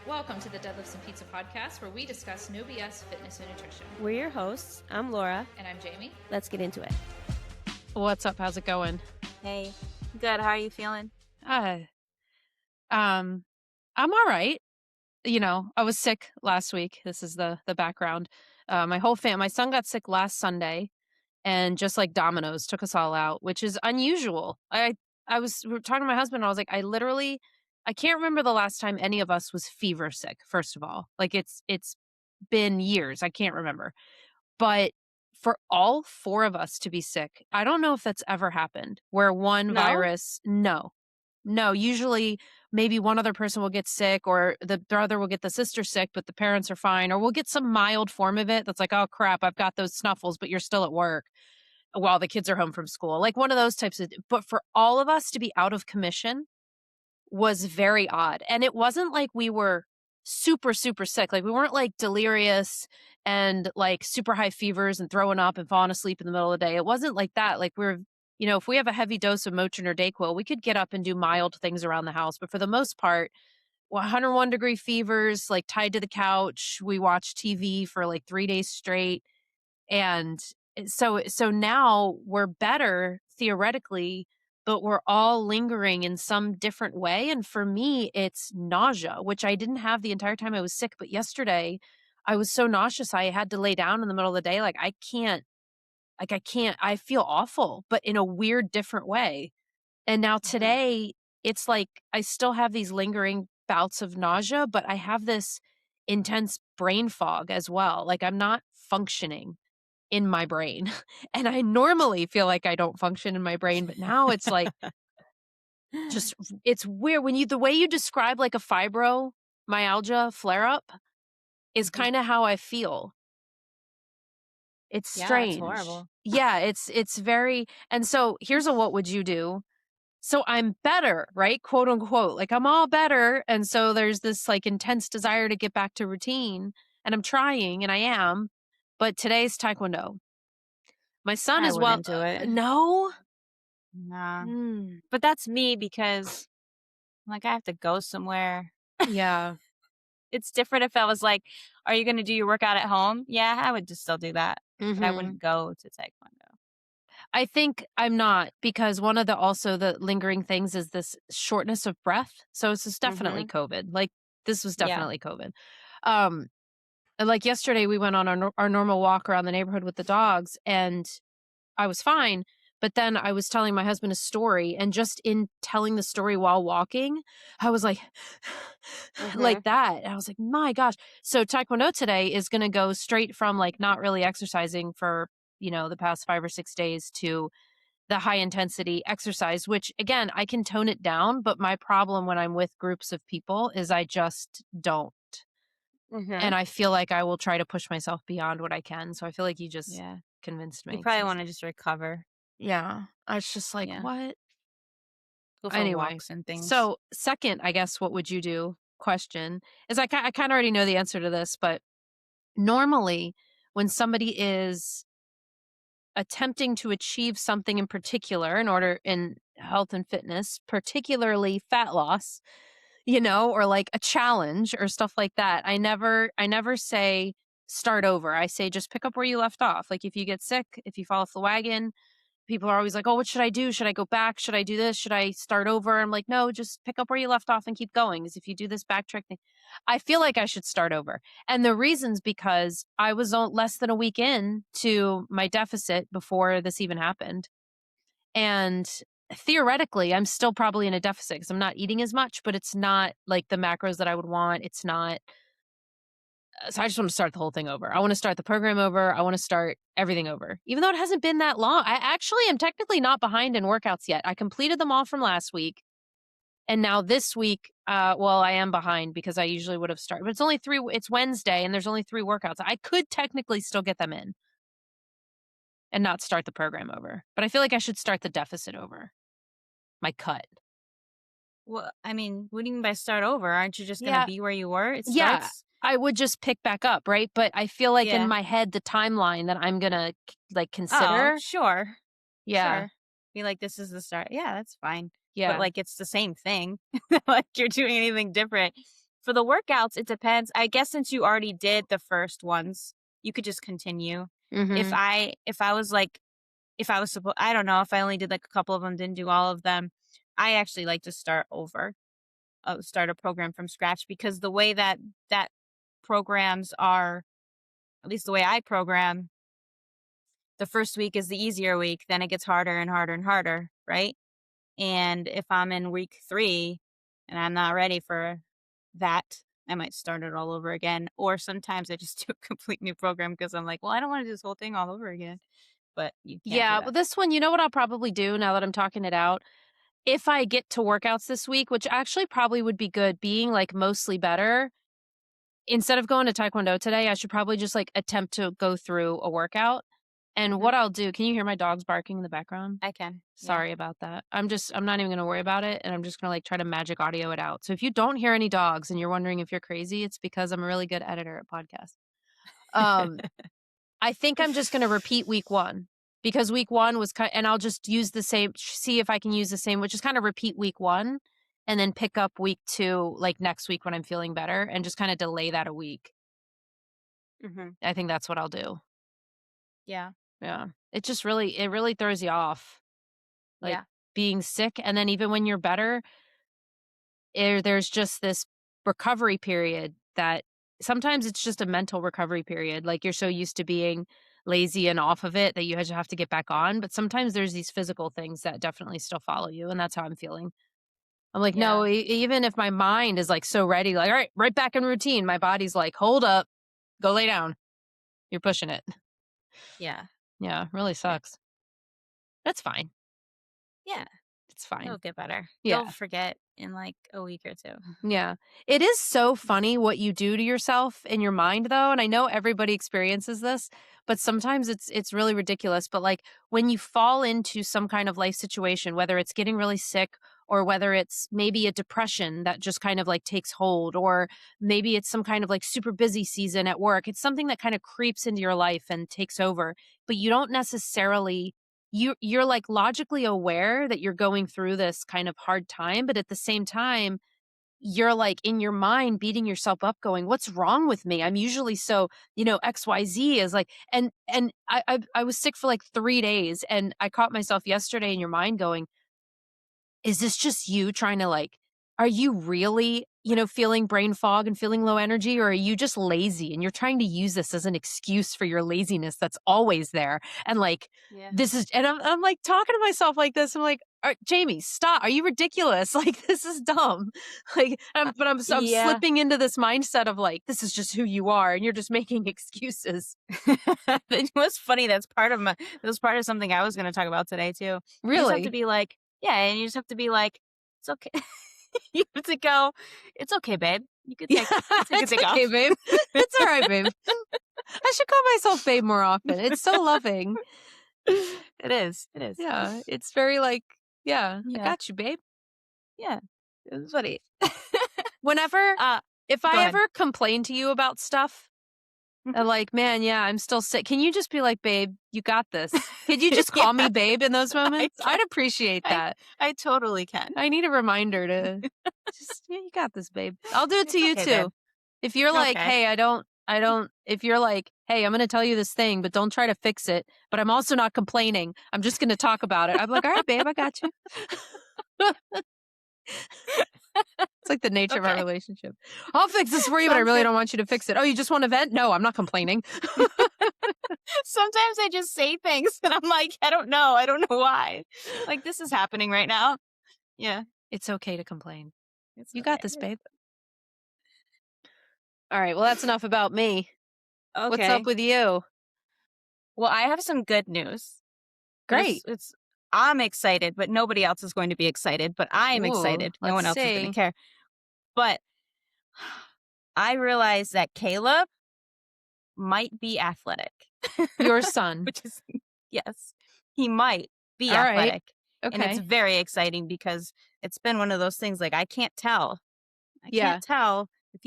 Welcome to the Deadlifts and Pizza podcast, where we discuss no BS fitness and nutrition. We're your hosts. I'm Laura. And I'm Jaime. Let's get into it. What's up? How's it going? Hey, good. How are you feeling? I'm all right. You know, I was sick last week. This is the background. My whole my son got sick last Sunday, and just like dominoes took us all out, which is unusual. We were talking to my husband, and I was like, I can't remember the last time any of us was fever sick, first of all. Like it's been years. I can't remember. But for all four of us to be sick, I don't know if that's ever happened where one virus, no, usually maybe one other person will get sick, or the brother will get the sister sick, but the parents are fine, or we'll get some mild form of it that's like, oh crap, I've got those snuffles, but you're still at work while the kids are home from school. Like one of those types of, but for all of us to be out of commission was very odd. And it wasn't like we were super, super sick. Like we weren't like delirious and like super high fevers and throwing up and falling asleep in the middle of the day. It wasn't like that. Like if we have a heavy dose of Motrin or Dayquil, we could get up and do mild things around the house. But for the most part, 101 degree fevers, like tied to the couch. We watched TV for like 3 days straight. And so now we're better theoretically, but we're all lingering in some different way. And for me, it's nausea, which I didn't have the entire time I was sick. But yesterday I was so nauseous, I had to lay down in the middle of the day. I feel awful, but in a weird, different way. And now today it's like, I still have these lingering bouts of nausea, but I have this intense brain fog as well. Like I'm not functioning in my brain. And I normally feel like I don't function in my brain, but now it's like, it's weird when the way you describe like a fibromyalgia flare up is kind of how I feel. It's strange. It's horrible. Yeah, it's very, and so here's what would you do? So I'm better, right? Quote unquote, like I'm all better. And so there's this like intense desire to get back to routine, and I'm trying, and I am, but today's Taekwondo. My son I is well. Do it. No. Nah. But that's me because like I have to go somewhere. Yeah. It's different if I was like, are you going to do your workout at home? Yeah, I would just still do that. Mm-hmm. But I wouldn't go to Taekwondo. I think I'm not, because one of the lingering things is this shortness of breath. So it's just definitely COVID. Like this was definitely COVID. Like yesterday we went on our normal walk around the neighborhood with the dogs, and I was fine. But then I was telling my husband a story, and just in telling the story while walking, I was like, like that. And I was like, my gosh. So Taekwondo today is going to go straight from like not really exercising for, the past 5 or 6 days to the high intensity exercise, which again, I can tone it down. But my problem when I'm with groups of people is I just don't. And I feel like I will try to push myself beyond what I can. So I feel like you just convinced me. You probably want to just recover. Yeah. I was just like, what? Go for anyway, walks and things. So second, I guess, what would you do? Question is, I kind of already know the answer to this, but normally when somebody is attempting to achieve something in particular in health and fitness, particularly fat loss, or like a challenge or stuff like that, I never say start over. I say just pick up where you left off. Like if you get sick, if you fall off the wagon, people are always like, oh, what should I do? Should I go back? Should I do this? Should I start over? I'm like, no, just pick up where you left off and keep going. Because if you do this backtrack thing, I feel like I should start over. And the reason's because I was less than a week in to my deficit before this even happened. And theoretically, I'm still probably in a deficit because I'm not eating as much, but it's not like the macros that I would want. It's not. So I just want to start the whole thing over. I want to start the program over. I want to start everything over, even though it hasn't been that long. I actually am technically not behind in workouts yet. I completed them all from last week. And now this week, I am behind because I usually would have started, but it's only 3. It's Wednesday and there's only 3 workouts. I could technically still get them in and not start the program over, but I feel like I should start the deficit over. My cut. Well, I mean, what do you mean by start over? Aren't you just going to be where you were? I would just pick back up, right? But I feel like in my head, the timeline that I'm going to like consider. Oh, sure. Yeah. Sure. Be like, this is the start. Yeah, that's fine. Yeah. But like, it's the same thing. Like you're doing anything different For the workouts, it depends. I guess since you already did the first ones, you could just continue. If I was like, if I was supposed, I don't know, if I only did like a couple of them, didn't do all of them, I actually like to start over, start a program from scratch, because the way that programs are, at least the way I program, the first week is the easier week, then it gets harder and harder and harder, right? And if I'm in week 3 and I'm not ready for that, I might start it all over again. Or sometimes I just do a complete new program because I'm like, well, I don't want to do this whole thing all over again. But you can't do Yeah, that. well, this one, you know what I'll probably do now that I'm talking it out? If I get to workouts this week, which actually probably would be good, being like mostly better, instead of going to Taekwondo today, I should probably just like attempt to go through a workout. And what I'll do, can you hear my dogs barking in the background? I can. Sorry about that. I'm not even going to worry about it. And I'm just going to like try to magic audio it out. So if you don't hear any dogs and you're wondering if you're crazy, it's because I'm a really good editor at podcasts. I think I'm just going to repeat week 1 because week 1 was and I'll just use the same, see if I can use the same, which is kind of repeat week 1 and then pick up week 2, like next week when I'm feeling better, and just kind of delay that a week. I think that's what I'll do. Yeah. Yeah. It really throws you off. Like being sick. And then even when you're better, there's just this recovery period that sometimes it's just a mental recovery period. Like you're so used to being lazy and off of it that you have to get back on. But sometimes there's these physical things that definitely still follow you. And that's how I'm feeling. I'm like, no, even if my mind is like so ready, like, all right, right back in routine, my body's like, hold up, go lay down. You're pushing it. Yeah. Yeah, really sucks. That's fine. Yeah. It's fine. It'll get better. Yeah. You'll forget in like a week or 2. Yeah. It is so funny what you do to yourself in your mind, though. And I know everybody experiences this, but sometimes it's really ridiculous. But like when you fall into some kind of life situation, whether it's getting really sick or whether it's maybe a depression that just kind of like takes hold, or maybe it's some kind of like super busy season at work, it's something that kind of creeps into your life and takes over, but you don't necessarily you're like logically aware that you're going through this kind of hard time, but at the same time, you're like in your mind beating yourself up going, what's wrong with me? I'm usually so, XYZ is like, and I was sick for like 3 days, and I caught myself yesterday in your mind going, is this just you trying to like, are you really, feeling brain fog and feeling low energy, or are you just lazy and you're trying to use this as an excuse for your laziness that's always there? And like, this is, and I'm like talking to myself like this. I'm like, Jaime, stop. Are you ridiculous? Like, this is dumb. Like, I'm slipping into this mindset of like, this is just who you are and you're just making excuses. It was funny. That's part of something I was going to talk about today too. Really? You just have to be like, and you just have to be like, it's okay. You have to go, it's okay, babe. You could take, it's take okay, off. babe. It's all right, babe. I should call myself babe more often. It's so loving. It is. Yeah. It's very like, I got you, babe. Yeah. It was funny. Whenever, if I ahead. ever complain to you about stuff, like, man, I'm still sick. Can you just be like, babe, you got this? Could you just call me babe in those moments? I'd appreciate that. I totally can. I need a reminder to just, you got this, babe. I'll do it to you too. Babe. If you're like, hey, I don't, if you're like, hey, I'm going to tell you this thing, but don't try to fix it. But I'm also not complaining. I'm just going to talk about it. I'm like, all right, babe, I got you. It's like the nature of our relationship. I'll fix this for you, but I really don't want you to fix it. Oh, you just want to vent? No, I'm not complaining. Sometimes I just say things and I'm like, I don't know why. Like, this is happening right now. Yeah. It's okay to complain. You got this, babe. All right. Well, that's enough about me. Okay. What's up with you? Well, I have some good news. Great. I'm excited, but nobody else is going to be excited, but I'm excited. No one else is going to care. But I realized that Caleb might be athletic. Your son. Which is, yes, he might be athletic. Right. Okay. And it's very exciting because it's been one of those things like I can't tell. I can't tell if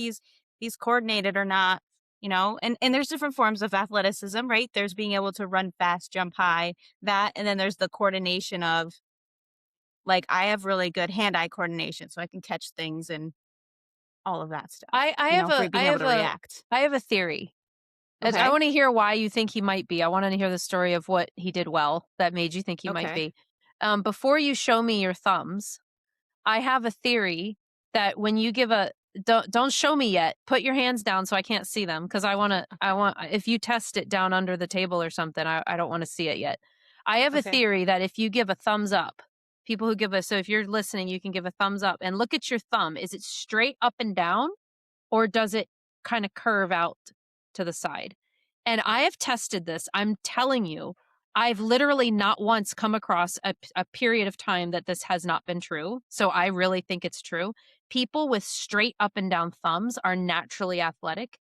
he's coordinated or not. And there's different forms of athleticism, right? There's being able to run fast, jump high, that, and then there's the coordination of, like, I have really good hand-eye coordination, so I can catch things and all of that stuff. I have a theory. Okay. I want to hear why you think he might be. I want to hear the story of what he did well that made you think he might be. Before you show me your thumbs, I have a theory that when you give don't show me yet. Put your hands down so I can't see them, because if you test it down under the table or something, I don't want to see it yet. I have a theory that if you give a thumbs up, people who so if you're listening, you can give a thumbs up and look at your thumb. Is it straight up and down, or does it kind of curve out to the side? And I have tested this. I'm telling you, I've literally not once come across a period of time that this has not been true. So I really think it's true. People with straight up and down thumbs are naturally athletic.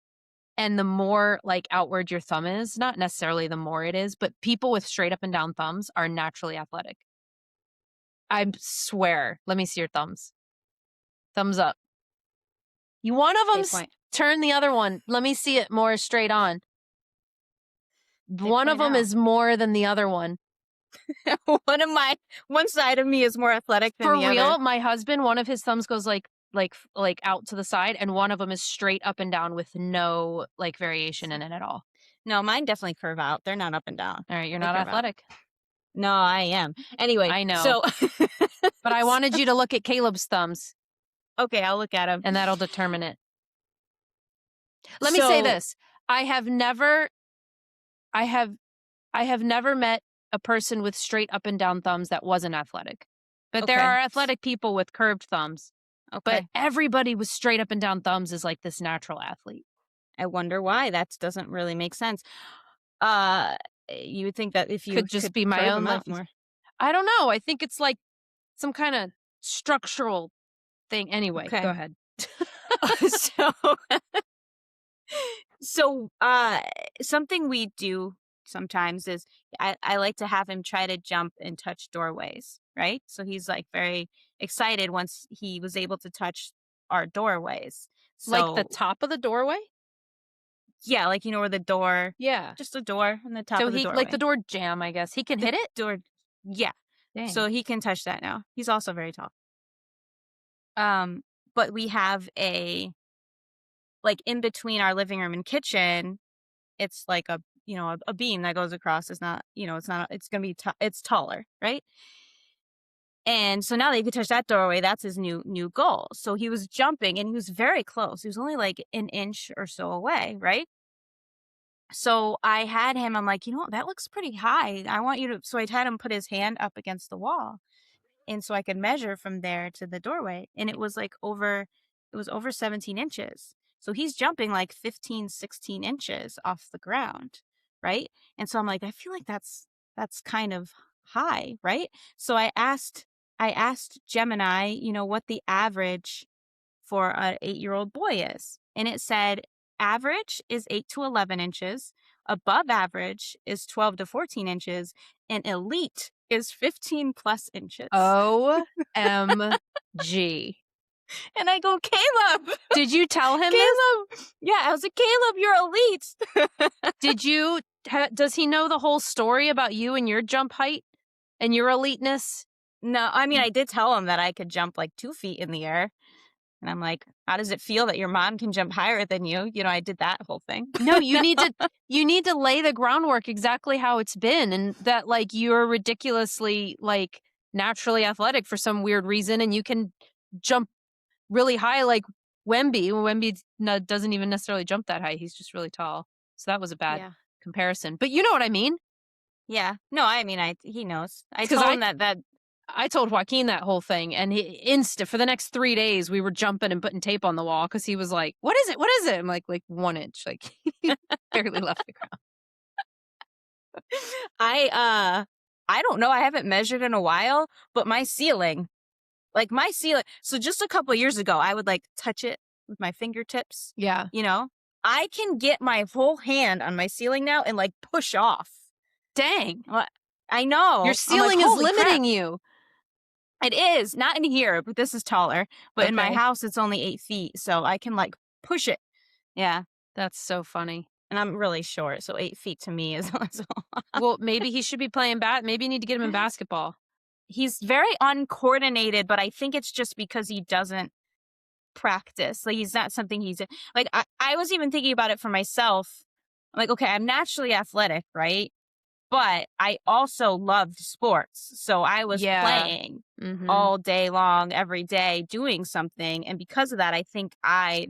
And the more like outward your thumb is, not necessarily the more it is, but people with straight up and down thumbs are naturally athletic. I swear. Let me see your thumbs. Thumbs up. One of them, turn the other one. Let me see it more straight on. One of them is more than the other one. One side of me is more athletic than the other. For real, my husband, one of his thumbs goes like out to the side, and one of them is straight up and down with no like variation in it at all. No, mine definitely curve out. They're not up and down. All right, you're not athletic. No, I am. Anyway, I know. So, but I wanted you to look at Caleb's thumbs. Okay, I'll look at him, and that'll determine it. Let me say this: I have never met a person with straight up and down thumbs that wasn't athletic. But there are athletic people with curved thumbs. Okay. But everybody with straight up and down thumbs is like this natural athlete. I wonder why. That doesn't really make sense. You would think that if you could just be my own life more. I don't know. I think it's like some kind of structural thing. Anyway, go ahead. So something we do sometimes is I like to have him try to jump and touch doorways, right? So he's like very excited once he was able to touch our doorways. So, like the top of the doorway? Yeah, like where the door. Yeah. Just a door on the top of the doorway. Like the door jamb, I guess. He can hit it? Door. Yeah. Dang. So he can touch that now. He's also very tall. But we have like in between our living room and kitchen, it's like a beam that goes across. It's not, it's going to be, it's taller, right? And so now that he could touch that doorway, that's his new goal. So he was jumping and he was very close. He was only like an inch or so away, right? So I had him, I'm like, that looks pretty high. I want you to, so I had him put his hand up against the wall. And so I could measure from there to the doorway. And it was over 17 inches. So he's jumping like 15, 16 inches off the ground, right? And so I'm like, I feel like that's kind of high, right? So I asked Gemini, what the average for an 8-year-old boy is. And it said average is 8 to 11 inches, above average is 12 to 14 inches, and elite is 15 plus inches. OMG. And I go, Caleb. Did you tell him Caleb? This? Yeah, I was like, Caleb, you're elite. Does he know the whole story about you and your jump height and your eliteness? No, I mean, I did tell him that I could jump like 2 feet in the air. And I'm like, how does it feel that your mom can jump higher than you? I did that whole thing. No, you need to lay the groundwork exactly how it's been, and that like you're ridiculously like naturally athletic for some weird reason, and you can jump really high like Wemby. Wemby doesn't even necessarily jump that high. He's just really tall. So that was a bad comparison. But you know what I mean? Yeah. No, I mean, he knows. I told him that I told Joaquin that whole thing, and for the next 3 days, we were jumping and putting tape on the wall because he was like, "What is it? What is it?" I'm like 1 inch, like he barely left the ground. I don't know. I haven't measured in a while, but my ceiling. So just a couple of years ago, I would like touch it with my fingertips. Yeah. I can get my whole hand on my ceiling now and like push off. Dang. I know. Your ceiling is limiting you. It is. Not in here, but this is taller. But in my house, it's only 8 feet. So I can like push it. Yeah. That's so funny. And I'm really short. So 8 feet to me is Well, maybe he should be playing maybe you need to get him in basketball. He's very uncoordinated, but I think it's just because he doesn't practice. Like, he's not something he's like, I was even thinking about it for myself. I'm like, okay, I'm naturally athletic, right? But I also loved sports. So I was playing all day long, every day, doing something. And because of that, I think I,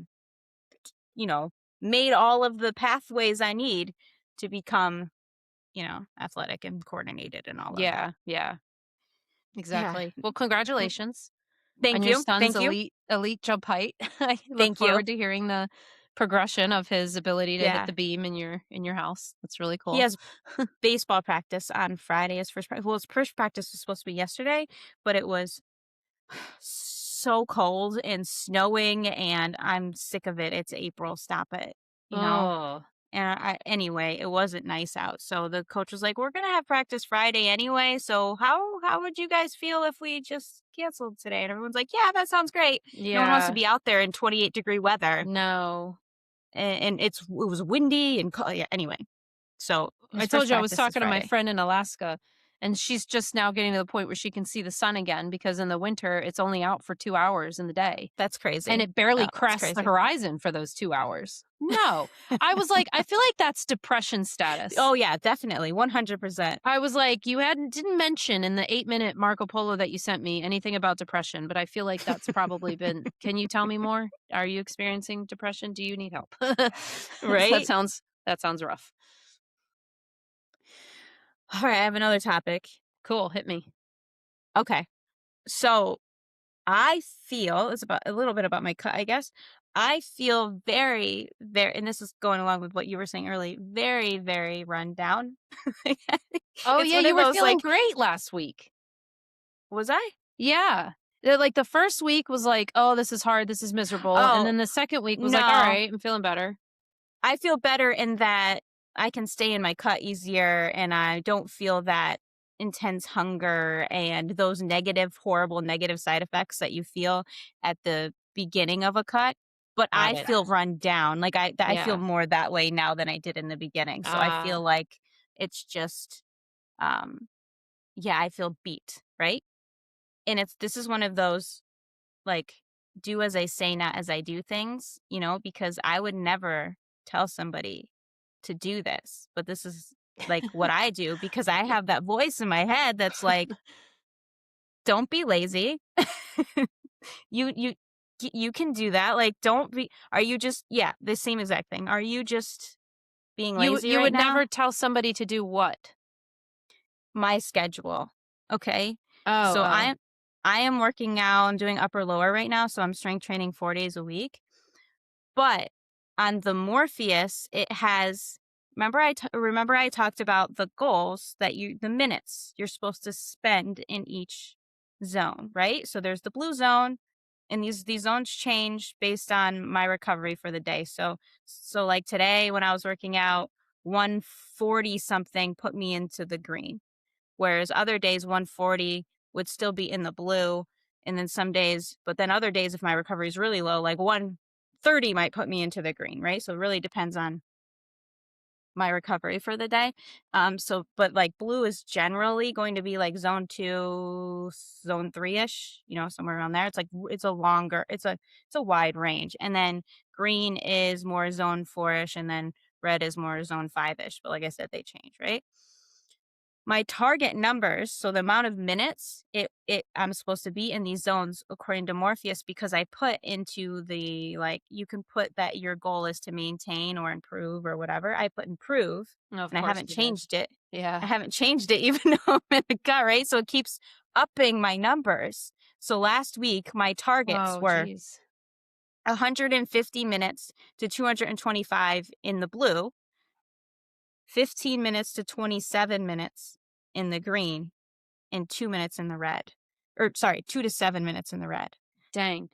made all of the pathways I need to become, athletic and coordinated and all of that. Yeah. Exactly. Yeah. Well, congratulations on Thank your you. son's Thank you. elite jump height. I look Thank you. forward to hearing the progression of his ability to hit Yeah. the beam in your house. That's really cool. He has baseball practice on Friday. His first practice. Well, his first practice was supposed to be yesterday, but it was so cold and snowing, and I'm sick of it. It's April. Stop it. Oh. And anyway, it wasn't nice out. So the coach was like, "We're gonna have practice Friday anyway. So how would you guys feel if we just canceled today?" And everyone's like, "Yeah, that sounds great." No one wants to Yeah. be out there in 28-degree weather, No. and it was windy and cold. Yeah. Anyway, so I his told first you I was practice is talking to my Friday. friend in Alaska, and she's just now getting to the point where she can see the sun again because in the winter it's only out for 2 hours in the day. That's crazy. And it barely That's crests the crazy. horizon for those 2 hours. No. I was like, I feel like that's depression status. Oh yeah, definitely, 100%. I was like, you didn't mention in the 8-minute Marco Polo that you sent me anything about depression, but I feel like that's probably been. Can you tell me more? Are you experiencing depression? Do you need help? Right? That sounds rough. All right, I have another topic. Cool, hit me. Okay, so I feel it's about a little bit about my cut, I guess. I feel very, very, and this is going along with what you were saying earlier, very, very run down. Oh It's yeah, one you of were those, feeling like, great last week. was I? Yeah. Like the first week was like, oh, this is hard, this is miserable. And Oh, then the second week was like, all no. right, I'm feeling better. I feel better in that I can stay in my cut easier and I don't feel that intense hunger and those horrible negative side effects that you feel at the beginning of a cut. But Got I it. feel run down. Like I feel Yeah. more that way now than I did in the beginning. So I feel like it's just, I feel beat, right? And this is one of those, like, do as I say, not as I do things, because I would never tell somebody to do this, but this is like what I do because I have that voice in my head that's like, don't be lazy. you can do that. Like, don't be, are you just, the same exact thing. Are you just being lazy You right would now? never tell somebody to do what? My schedule. Okay. Oh, So I am working out and doing upper lower right now. So I'm strength training 4 days a week. But on the Morpheus, it has, remember I talked about the goals the minutes you're supposed to spend in each zone, right? So there's the blue zone, and these zones change based on my recovery for the day. So like today when I was working out, 140 something put me into the green, whereas other days 140 would still be in the blue. And then some days, but then other days, if my recovery is really low, like 130 might put me into the green, right? So it really depends on my recovery for the day. But like blue is generally going to be like zone 2, zone 3-ish, somewhere around there. It's like, it's a wide range. And then green is more zone 4-ish, and then red is more zone 5-ish. But like I said, they change, right? My target numbers, so the amount of minutes I'm supposed to be in these zones according to Morpheus, because I put into the, like, you can put that your goal is to maintain or improve or whatever. I put improve, of and I course haven't you did. changed it. Yeah. I haven't changed it even though I'm in a gut, right? So it keeps upping my numbers. So last week, my targets were Geez. 150 minutes to 225 in the blue, 15 minutes to 27 minutes in the green, and 2 minutes in the red. Or sorry, 2 to 7 minutes in the red. Dang.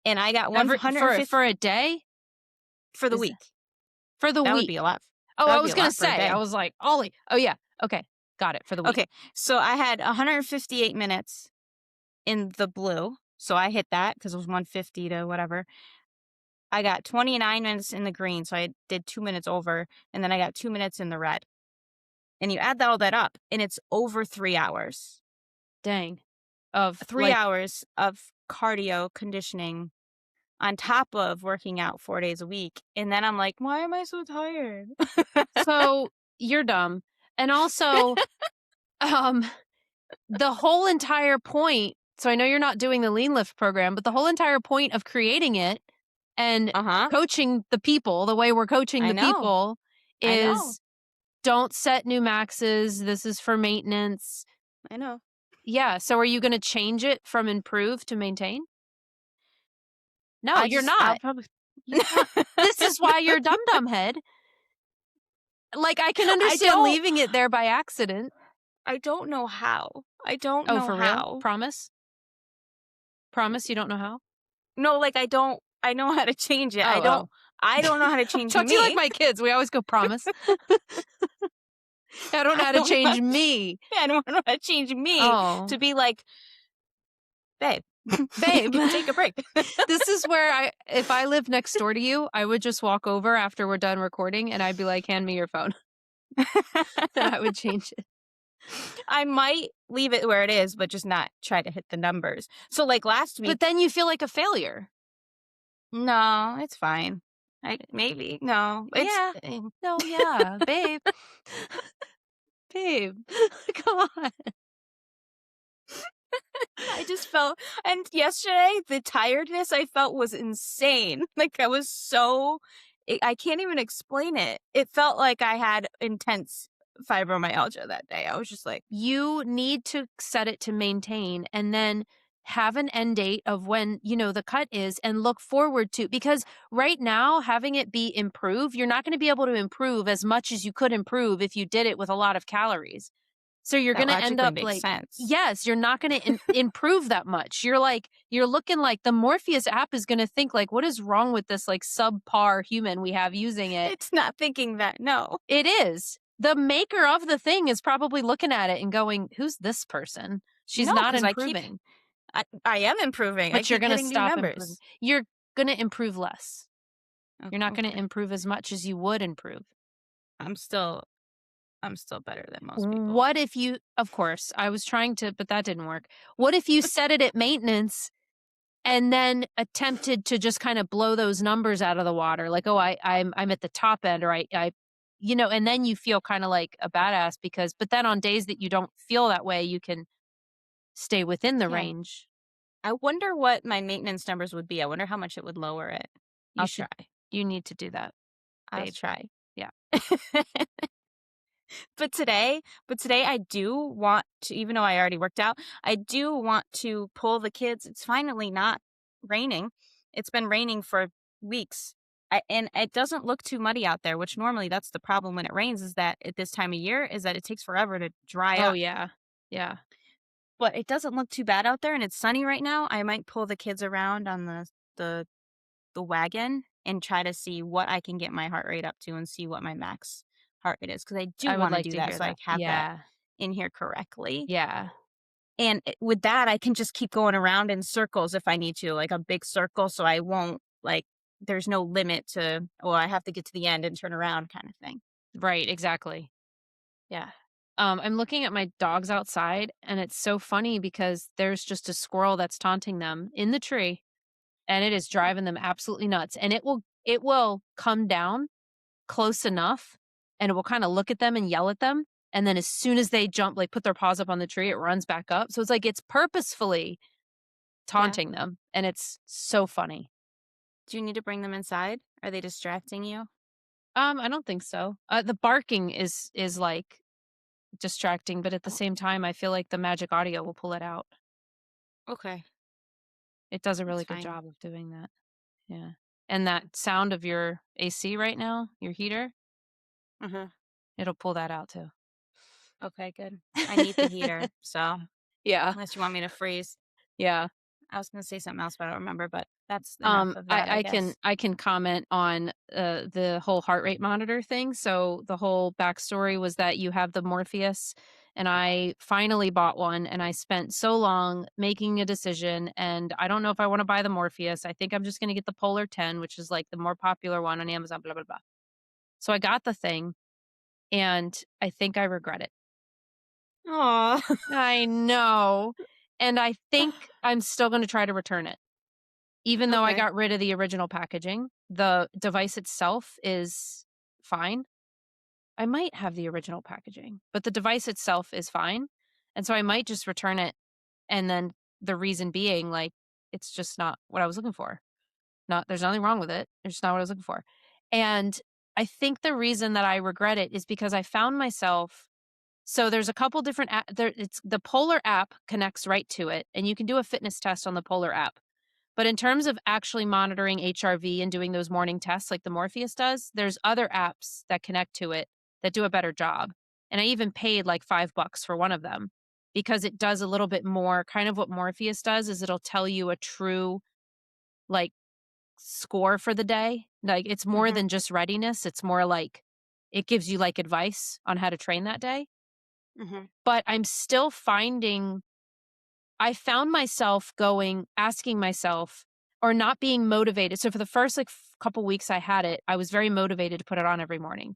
And I got 150 for a day? for the week. For the week. That would be a lot. Oh, That I would was be a going lot to for a say. day. I was like, Ollie. Oh yeah. Okay. Got it. For the week. Okay. So I had 158 minutes in the blue. So I hit that because it was 150 to whatever. I got 29 minutes in the green. So I did 2 minutes over. And then I got 2 minutes in the red. And you add all that up, and it's over 3 hours. Dang. Of 3 hours of cardio conditioning on top of working out 4 days a week. And then I'm like, why am I so tired? So you're dumb. And also, the whole entire point, so I know you're not doing the Lean Lift program, but the whole entire point of creating it and coaching the people the way we're coaching the people is don't set new maxes. This is for maintenance. I know. Yeah. So are you going to change it from improve to maintain? No, you're not. I'll probably... This is why you're dumb head. Like, I can understand leaving it there by accident. I don't know how. I don't know for how. Real? Promise? Promise you don't know how? No, like I know how to change it. I don't know how to change Talk me. to you like my kids. We always go promise. I don't know how to change me. I don't know how to change me to be like, babe, take a break. This is where if I lived next door to you, I would just walk over after we're done recording and I'd be like, hand me your phone. And I would change it. I might leave it where it is, but just not try to hit the numbers. So like last week. But then you feel like a failure. No, it's fine. Maybe. No. No, yeah. Babe. Babe. Come on. I just felt, and yesterday the tiredness I felt was insane. Like I was I can't even explain it. It felt like I had intense fibromyalgia that day. I was just like, you need to set it to maintain and then have an end date of when, the cut is and look forward to, because right now having it be improve, you're not going to be able to improve as much as you could improve if you did it with a lot of calories. So you're going to end up like, yes, you're not going to improve that much. You're looking like the Morpheus app is going to think like, what is wrong with this like subpar human we have using it? It's not thinking that. No, it is. The maker of the thing is probably looking at it and going, who's this person? She's not improving. I am improving. But you're going to stop improving. You're going to improve less. You're not going to improve as much as you would improve. I'm still better than most people. What if you, of course, I was trying to, but that didn't work. What if you set it at maintenance and then attempted to just kind of blow those numbers out of the water? Like, oh, I'm at the top end, or I and then you feel kind of like a badass but then on days that you don't feel that way, you can stay within the range. I wonder what my maintenance numbers would be. I wonder how much it would lower it. I'll try. You need to do that. I'll try. Yeah. But today I do want to, even though I already worked out, I do want to pull the kids. It's finally not raining. It's been raining for weeks. And it doesn't look too muddy out there, which normally that's the problem when it rains, is that at this time of year is that it takes forever to dry up. Oh, yeah. Yeah. But it doesn't look too bad out there, and it's sunny right now. I might pull the kids around on the wagon and try to see what I can get my heart rate up to and see what my max heart rate is, because I do want to do that so I have that in here correctly. Yeah. And with that, I can just keep going around in circles if I need to, like a big circle, so I won't there's no limit to, I have to get to the end and turn around kind of thing. Right, exactly. Yeah. I'm looking at my dogs outside, and it's so funny because there's just a squirrel that's taunting them in the tree, and it is driving them absolutely nuts. And it will come down close enough, and it will kind of look at them and yell at them. And then as soon as they jump, like put their paws up on the tree, it runs back up. So it's like it's purposefully taunting them, and it's so funny. Do you need to bring them inside? Are they distracting you? I don't think so. The barking is like distracting, but at the same time, I feel like the magic audio will pull it out. Okay. It does a really good job of doing that. Yeah. And that sound of your AC right now, your heater, it'll pull that out too. Okay, good. I need the heater, so yeah. Unless you want me to freeze. Yeah. I was going to say something else, but I don't remember. But that's enough of that. I can comment on the whole heart rate monitor thing. So the whole backstory was that you have the Morpheus, and I finally bought one, and I spent so long making a decision, and I don't know if I want to buy the Morpheus. I think I'm just going to get the Polar 10, which is like the more popular one on Amazon, blah, blah, blah. So I got the thing, and I think I regret it. Aw. I know. And I think I'm still going to try to return it. Even though I Okay. got rid of the original packaging, the device itself is fine. I might have the original packaging, but the device itself is fine. And so I might just return it. And then the reason being, like, it's just not what I was looking for. There's nothing wrong with it. It's just not what I was looking for. And I think the reason that I regret it is because I found myself. So there's a couple different it's the Polar app connects right to it, and you can do a fitness test on the Polar app. But in terms of actually monitoring HRV and doing those morning tests like the Morpheus does, there's other apps that connect to it that do a better job. And I even paid like $5 for one of them because it does a little bit more. Kind of what Morpheus does is it'll tell you a true like score for the day. Like it's more than just readiness. It's more like it gives you like advice on how to train that day. But I'm still I found myself asking myself or not being motivated. So for the first like couple weeks I had it, I was very motivated to put it on every morning.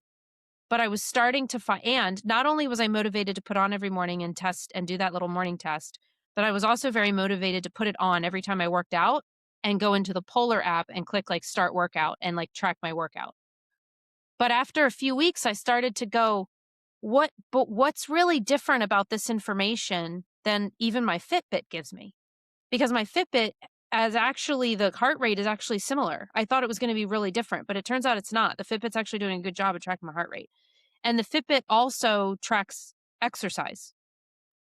But I was starting to find, and not only was I motivated to put on every morning and test and do that little morning test, but I was also very motivated to put it on every time I worked out and go into the Polar app and click like start workout and like track my workout. But after a few weeks, I started to go, what's really different about this information than even my Fitbit gives me? Because my Fitbit the heart rate is actually similar. I thought it was going to be really different, but it turns out it's not. The Fitbit's actually doing a good job of tracking my heart rate. And the Fitbit also tracks exercise.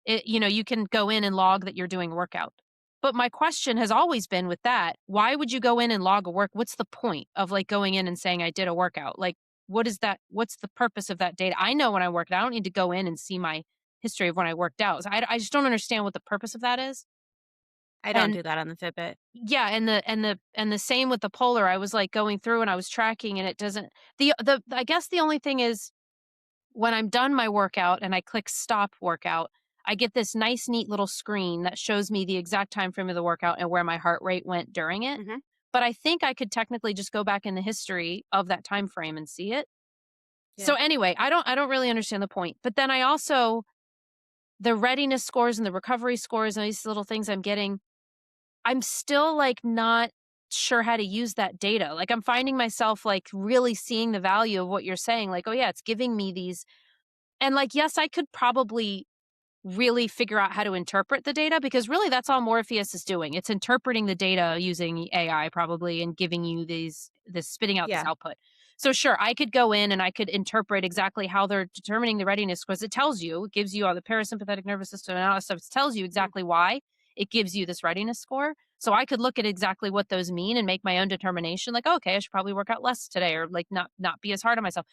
You can go in and log that you're doing a workout. But my question has always been with that, why would you go in and log a work? What's the point of like going in and saying I did a workout? Like, what is that? What's the purpose of that data? I know when I worked out, I don't need to go in and see my history of when I worked out. So I just don't understand what the purpose of that is. I don't do that on the Fitbit. Yeah, and the same with the Polar. I was like going through and I was tracking and it doesn't I guess the only thing is when I'm done my workout and I click stop workout, I get this nice neat little screen that shows me the exact time frame of the workout and where my heart rate went during it. But I think I could technically just go back in the history of that time frame and see it. Yeah. So anyway, I don't really understand the point. But then I also the readiness scores and the recovery scores and these little things I'm getting, I'm still like not sure how to use that data. Like I'm finding myself like really seeing the value of what you're saying. Like, oh yeah, it's giving me these. And like, yes, I could probably really figure out how to interpret the data because really that's all Morpheus is doing. It's interpreting the data using AI probably and giving you this spitting out this output. So sure, I could go in and I could interpret exactly how they're determining the readiness because it gives you all the parasympathetic nervous system and all that stuff. It tells you exactly why it gives you this readiness score. So I could look at exactly what those mean and make my own determination. Like, oh, okay, I should probably work out less today or like not be as hard on myself.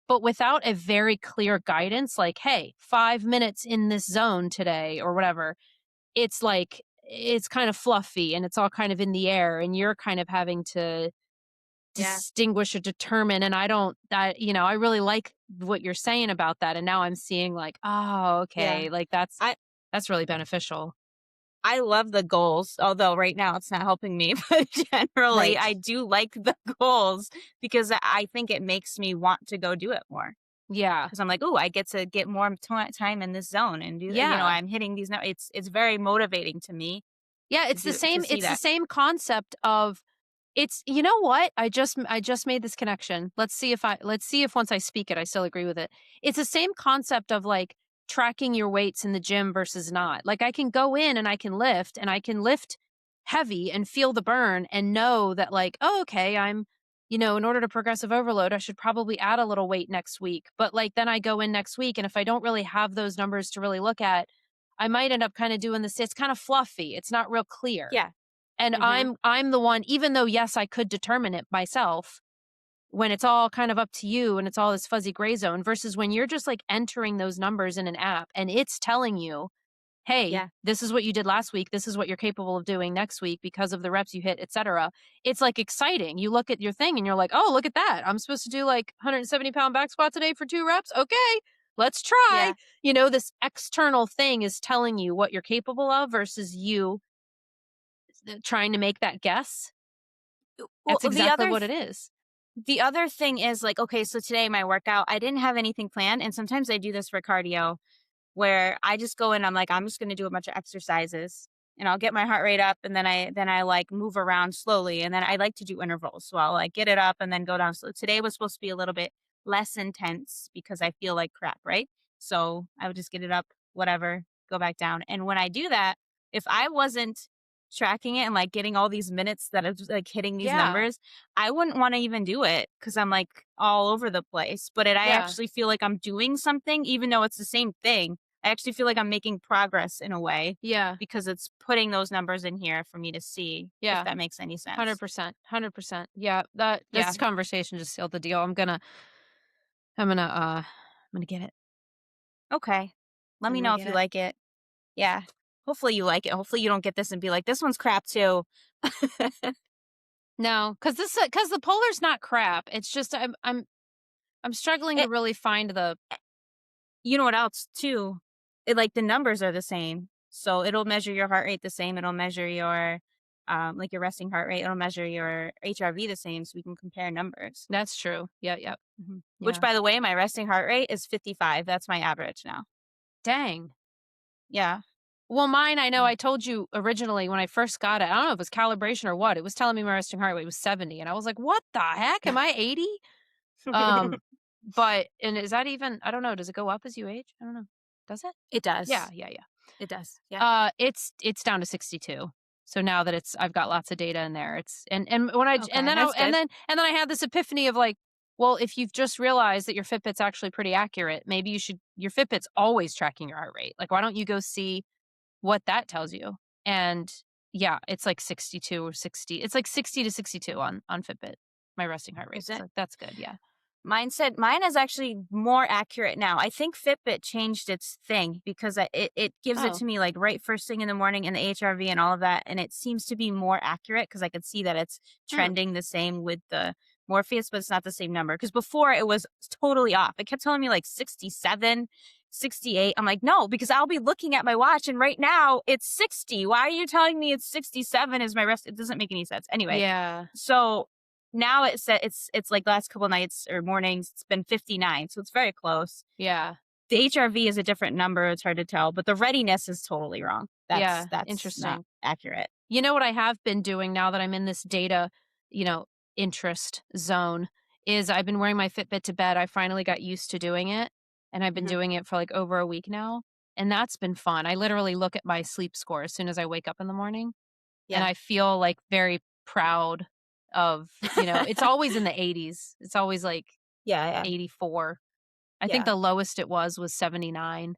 But without a very clear guidance, like, hey, 5 minutes in this zone today or whatever, it's like, it's kind of fluffy and it's all kind of in the air and you're kind of having to distinguish or determine. And I really like what you're saying about that. And now I'm seeing like, oh, okay, like that's really beneficial. I love the goals, although right now it's not helping me, but generally I do like the goals because I think it makes me want to go do it more. Yeah. Because I'm like, oh, I get to get more time in this zone and do, I'm hitting these now. It's very motivating to me. Yeah. It's the same concept of you know what? I just made this connection. Let's see if once I speak it, I still agree with it. It's the same concept of like, tracking your weights in the gym versus not. Like I can go in and I can lift heavy and feel the burn and know that like, oh, okay, I'm, in order to progressive overload, I should probably add a little weight next week. But like, then I go in next week. And if I don't really have those numbers to really look at, I might end up kind of doing this. It's kind of fluffy. It's not real clear. Yeah. And I'm the one, even though, yes, I could determine it myself, when it's all kind of up to you and it's all this fuzzy gray zone versus when you're just like entering those numbers in an app and it's telling you, hey, this is what you did last week. This is what you're capable of doing next week because of the reps you hit, etc. It's like exciting. You look at your thing and you're like, oh, look at that. I'm supposed to do like 170-pound back squats a day for 2 reps. Okay, let's try. This external thing is telling you what you're capable of versus you trying to make that guess. That's exactly what it is. The other thing is like, okay, so today my workout, I didn't have anything planned. And sometimes I do this for cardio where I just go in, I'm like, I'm just going to do a bunch of exercises. and I'll get my heart rate up, and then I like move around slowly, and then I like to do intervals. So I'll like get it up and then go down slow. Today was supposed to be a little bit less intense because I feel like crap, right? So I would just get it up, whatever, go back down. And when I do that, if I wasn't tracking it and like getting all these minutes that it's like hitting these numbers, I wouldn't want to even do it because I'm like all over the place. But I actually feel like I'm doing something, even though it's the same thing. I actually feel like I'm making progress in a way. Yeah. Because it's putting those numbers in here for me to see if that makes any sense. 100%. 100%. Yeah. This conversation just sealed the deal. I'm gonna get it. Okay. Let me know if you like it. Yeah. Hopefully you like it. Hopefully you don't get this and be like, this one's crap too. No, because the Polar's not crap. It's just I'm struggling to really find the. You know what else too? Like the numbers are the same, so it'll measure your heart rate the same. It'll measure your like your resting heart rate. It'll measure your HRV the same, so we can compare numbers. That's true. Yeah. Yep. Mm-hmm. Yeah. Which, by the way, my resting heart rate is 55. That's my average now. Dang. Yeah. Well, mine, I know I told you originally when I first got it, I don't know if it was calibration or what, it was telling me my resting heart rate was 70. And I was like, what the heck? Am I 80? But, and is that even, I don't know, does it go up as you age? I don't know. Does it? It does. Yeah. It does. Yeah. It's down to 62. So now that I've got lots of data in there, and when I, Okay, and then I had this epiphany of like, well, if you've just realized that your Fitbit's actually pretty accurate, maybe your Fitbit's always tracking your heart rate. Like, why don't you go see what that tells you? And yeah, it's like 62 or 60. It's like 60 to 62 on Fitbit, my resting heart rate. So that's good. Yeah. Mine is actually more accurate now. I think Fitbit changed its thing because it gives it to me like right first thing in the morning and the HRV and all of that. And it seems to be more accurate because I could see that it's trending the same with the Morpheus, but it's not the same number. Because before it was totally off. It kept telling me like 67, 68. I'm like, no, because I'll be looking at my watch and right now it's 60. Why are you telling me it's 67 is my rest? It doesn't make any sense. Anyway. Yeah. So now it's like the last couple nights or mornings, it's been 59. So it's very close. Yeah. The HRV is a different number. It's hard to tell, but the readiness is totally wrong. That's interesting. Not accurate. You know what I have been doing now that I'm in this data, interest zone is I've been wearing my Fitbit to bed. I finally got used to doing it, and I've been doing it for like over a week now, and that's been fun. I literally look at my sleep score as soon as I wake up in the morning, and I feel like very proud of, it's always in the 80s. It's always like 84. I think the lowest it was 79.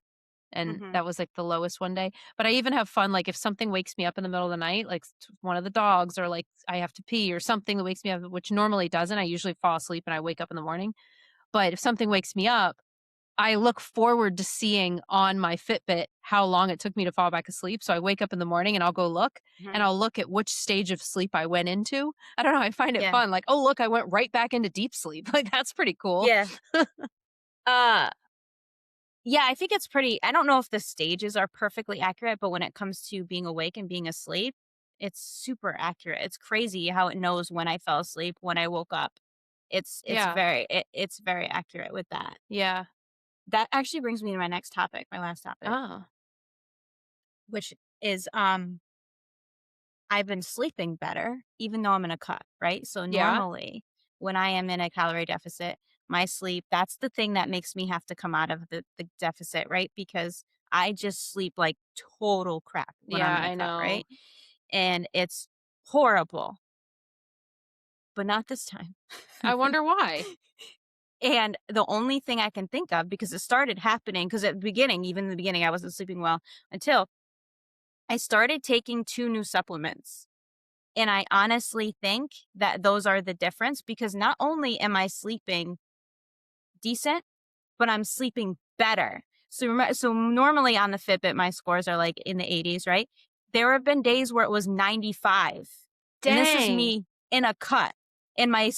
And that was like the lowest one day. But I even have fun, like if something wakes me up in the middle of the night, like one of the dogs, or like I have to pee or something that wakes me up, which normally doesn't. I usually fall asleep and I wake up in the morning. But if something wakes me up, I look forward to seeing on my Fitbit how long it took me to fall back asleep. So I wake up in the morning and I'll go look and I'll look at which stage of sleep I went into. I don't know. I find it fun. Like, oh, look, I went right back into deep sleep. Like, that's pretty cool. Yeah. Yeah, I think it's pretty, I don't know if the stages are perfectly accurate, but when it comes to being awake and being asleep, it's super accurate. It's crazy how it knows when I fell asleep, when I woke up. It's very accurate with that. Yeah. That actually brings me to my next topic, my last topic. Oh. Which is I've been sleeping better, even though I'm in a cut, right? So normally when I am in a calorie deficit, my sleep, that's the thing that makes me have to come out of the deficit, right? Because I just sleep like total crap when I'm in a cut, right? And it's horrible. But not this time. I wonder why. And the only thing I can think of, because it started happening, because at the beginning, even in the beginning, I wasn't sleeping well until I started taking 2 new supplements. And I honestly think that those are the difference, because not only am I sleeping decent, but I'm sleeping better. So normally on the Fitbit, my scores are like in the 80s, right? There have been days where it was 95. Dang. And this is me in a cut. And my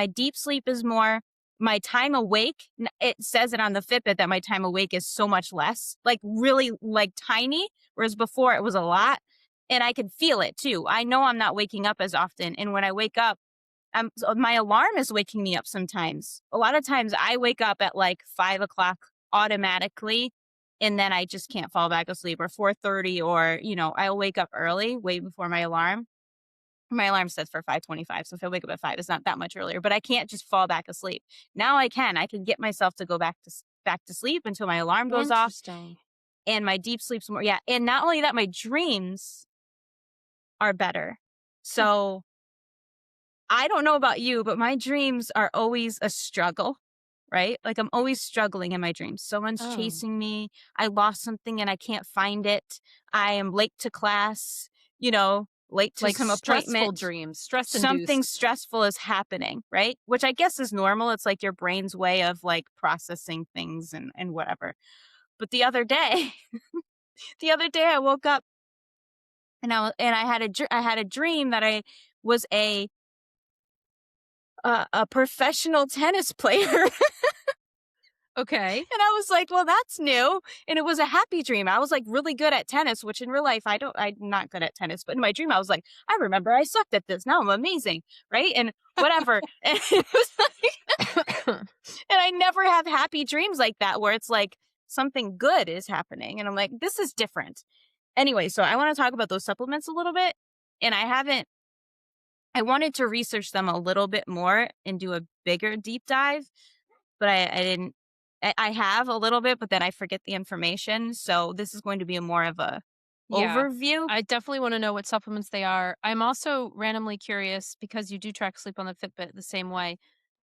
deep sleep is more. My time awake, it says it on the Fitbit that my time awake is so much less, like really like tiny, whereas before it was a lot. And I could feel it too. I know I'm not waking up as often. And when I wake up, my alarm is waking me up sometimes. A lot of times I wake up at like 5 o'clock automatically and then I just can't fall back asleep, or 4:30, or, I'll wake up early, way before my alarm. My alarm sets for 5:25, so if I wake up at 5, it's not that much earlier, but I can't just fall back asleep. Now I can get myself to go back to sleep until my alarm goes off, Interesting. and my deep sleep's more. Yeah, and not only that, my dreams are better. So I don't know about you, but my dreams are always a struggle, right? Like, I'm always struggling in my dreams. Someone's Oh. chasing me. I lost something and I can't find it. I am late to class, late to Like some stressful appointment. dreams, stress-induced. Something stressful is happening, right? Which I guess is normal. It's like your brain's way of like processing things and whatever. But the other day, I woke up and I had a dream that I was a professional tennis player. Okay. And I was like, well, that's new. And it was a happy dream. I was like really good at tennis, which in real life, I'm not good at tennis. But in my dream, I was like, I remember I sucked at this. Now I'm amazing. Right. And whatever. And it was like, and I never have happy dreams like that where it's like something good is happening. And I'm like, this is different. Anyway, so I want to talk about those supplements a little bit. And I wanted to research them a little bit more and do a bigger deep dive, but I didn't. I have a little bit, but then I forget the information. So this is going to be more of a overview. I definitely want to know what supplements they are. I'm also randomly curious because you do track sleep on the Fitbit the same way.